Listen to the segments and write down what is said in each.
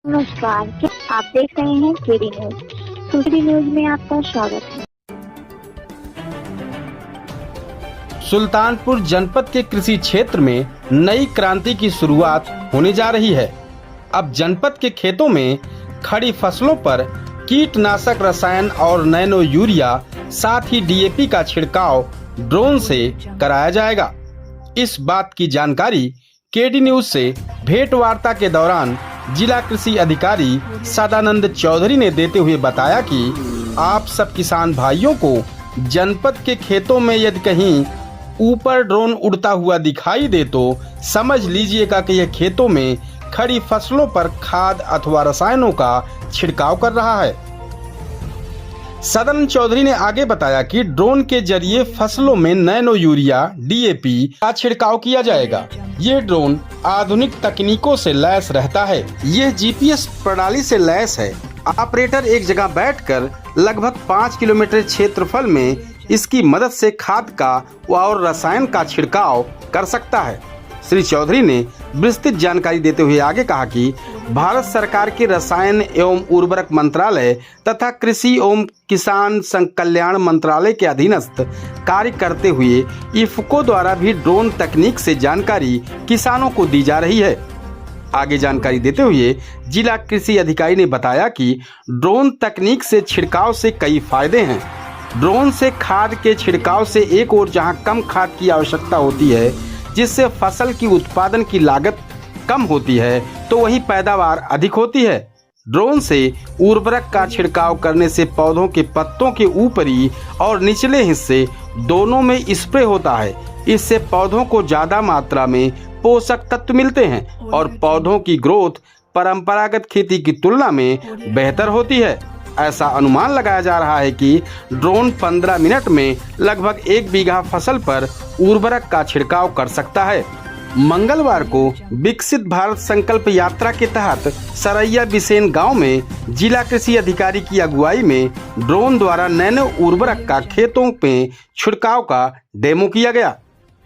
नमस्कार, आप देख रहे हैं केडी न्यूज। केडी न्यूज में आपका स्वागत है। सुल्तानपुर जनपद के कृषि क्षेत्र में नई क्रांति की शुरुआत होने जा रही है। अब जनपद के खेतों में खड़ी फसलों पर कीटनाशक रसायन और नैनो यूरिया साथ ही डीएपी का छिड़काव ड्रोन से कराया जाएगा। इस बात की जानकारी केडी न्यूज से भेंट वार्ता के दौरान जिला कृषि अधिकारी सदानंद चौधरी ने देते हुए बताया कि आप सब किसान भाइयों को जनपद के खेतों में यदि कहीं ऊपर ड्रोन उड़ता हुआ दिखाई दे तो समझ लीजिएगा कि यह खेतों में खड़ी फसलों पर खाद अथवा रसायनों का छिड़काव कर रहा है। सदानंद चौधरी ने आगे बताया कि ड्रोन के जरिए फसलों में नैनो यूरिया डीएपी का छिड़काव किया जाएगा। ये ड्रोन आधुनिक तकनीकों से लैस रहता है। यह जीपीएस प्रणाली से लैस है। ऑपरेटर एक जगह बैठकर लगभग 5 किलोमीटर क्षेत्रफल में इसकी मदद से खाद का और रसायन का छिड़काव कर सकता है। श्री चौधरी ने विस्तृत जानकारी देते हुए आगे कहा कि भारत सरकार के रसायन एवं उर्वरक मंत्रालय तथा कृषि एवं किसान कल्याण मंत्रालय के अधीनस्थ कार्य करते हुए इफ्को द्वारा भी ड्रोन तकनीक से जानकारी किसानों को दी जा रही है। आगे जानकारी देते हुए जिला कृषि अधिकारी ने बताया कि ड्रोन तकनीक से छिड़काव से कई फायदे हैं। ड्रोन से खाद के छिड़काव से एक और जहां कम खाद की आवश्यकता होती है जिससे फसल की उत्पादन की लागत कम होती है तो वहीं पैदावार अधिक होती है। ड्रोन से उर्वरक का छिड़काव करने से पौधों के पत्तों के ऊपरी और निचले हिस्से दोनों में स्प्रे होता है। इससे पौधों को ज्यादा मात्रा में पोषक तत्व मिलते हैं और पौधों की ग्रोथ परंपरागत खेती की तुलना में बेहतर होती है। ऐसा अनुमान लगाया जा रहा है कि ड्रोन 15 मिनट में लगभग 1 बीघा फसल पर उर्वरक का छिड़काव कर सकता है। मंगलवार को विकसित भारत संकल्प यात्रा के तहत सरैया बिसेन गांव में जिला कृषि अधिकारी की अगुवाई में ड्रोन द्वारा नैनो उर्वरक का खेतों में छिड़काव का डेमो किया गया।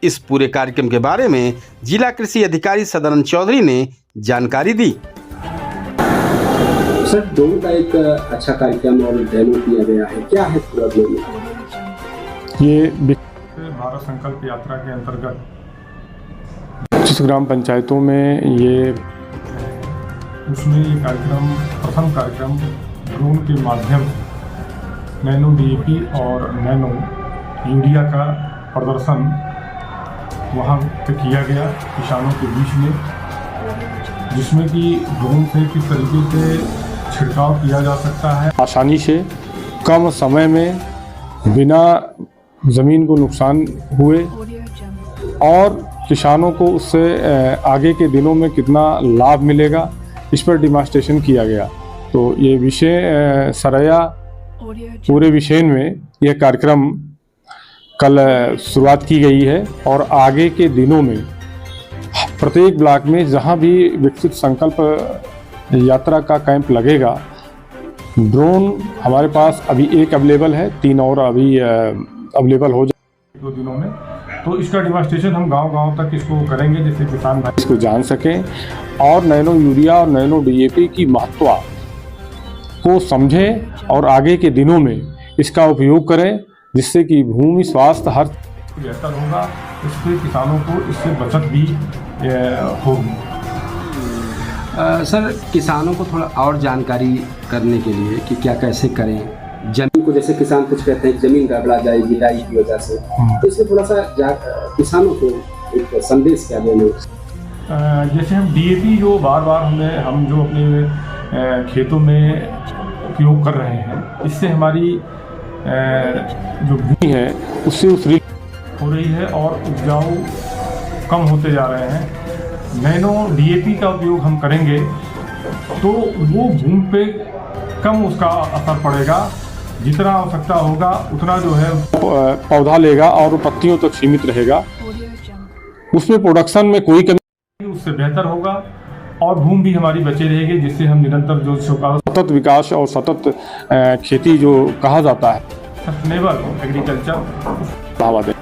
इस पूरे कार्यक्रम के बारे में जिला कृषि अधिकारी सदानंद चौधरी ने जानकारी दी। सर, ड्रोन का एक अच्छा कार्यक्रम और डेमो किया गया है, क्या है पूरा ड्रोन? ये भारत संकल्प यात्रा के अंतर्गत 25 ग्राम पंचायतों में उसमें ये कार्यक्रम प्रथम कार्यक्रम ड्रोन के माध्यम से नैनो डीएपी और नैनो यूरिया का प्रदर्शन वहाँ पे किया गया किसानों के बीच में, जिसमें कि ड्रोन से किस तरीके से छिड़काव किया जा सकता है आसानी से कम समय में बिना ज़मीन को नुकसान हुए और किसानों को उससे आगे के दिनों में कितना लाभ मिलेगा इस पर डिमॉन्स्ट्रेशन किया गया। तो ये विषय सरैया पूरे विषय में यह कार्यक्रम कल शुरुआत की गई है और आगे के दिनों में प्रत्येक ब्लॉक में जहां भी विकसित संकल्प यात्रा का कैंप लगेगा, ड्रोन हमारे पास अभी एक अवेलेबल है, 3 और अभी अवेलेबल हो जाए 2 दिनों में। तो इसका डिमॉन्स्ट्रेशन हम गांव-गांव तक इसको करेंगे जिससे किसान भाई इसको जान सकें और नैनो यूरिया और नैनो डीएपी की महत्ता को समझें और आगे के दिनों में इसका उपयोग करें, जिससे कि भूमि स्वास्थ्य हर बेहतर होगा। इससे किसानों को इससे बचत भी होगी। सर, किसानों को थोड़ा और जानकारी करने के लिए कि क्या कैसे करें जमीन को, जैसे किसान कुछ कहते हैं जमीन गड़बड़ा जाएगी डाई की वजह से, तो इसमें थोड़ा सा किसानों को एक संदेश क्या देना? जैसे हम डीएपी जो बार बार हम जो अपने खेतों में उपयोग कर रहे हैं, इससे हमारी जो भूमि है उससे उसरी हो रही है और उपजाऊ कम होते जा रहे हैं। नैनो डीएपी का उपयोग हम करेंगे तो वो भूमि पे कम उसका असर पड़ेगा, जितना आवश्यकता होगा उतना जो है पौधा लेगा और पत्तियों तक सीमित रहेगा। उसमें प्रोडक्शन में कोई कमी उससे बेहतर होगा और भूमि भी हमारी बची रहेगी, जिससे हम निरंतर जो सतत विकास और सतत खेती जो कहा जाता है सस्टेनेबल एग्रीकल्चर बढ़ावा दें।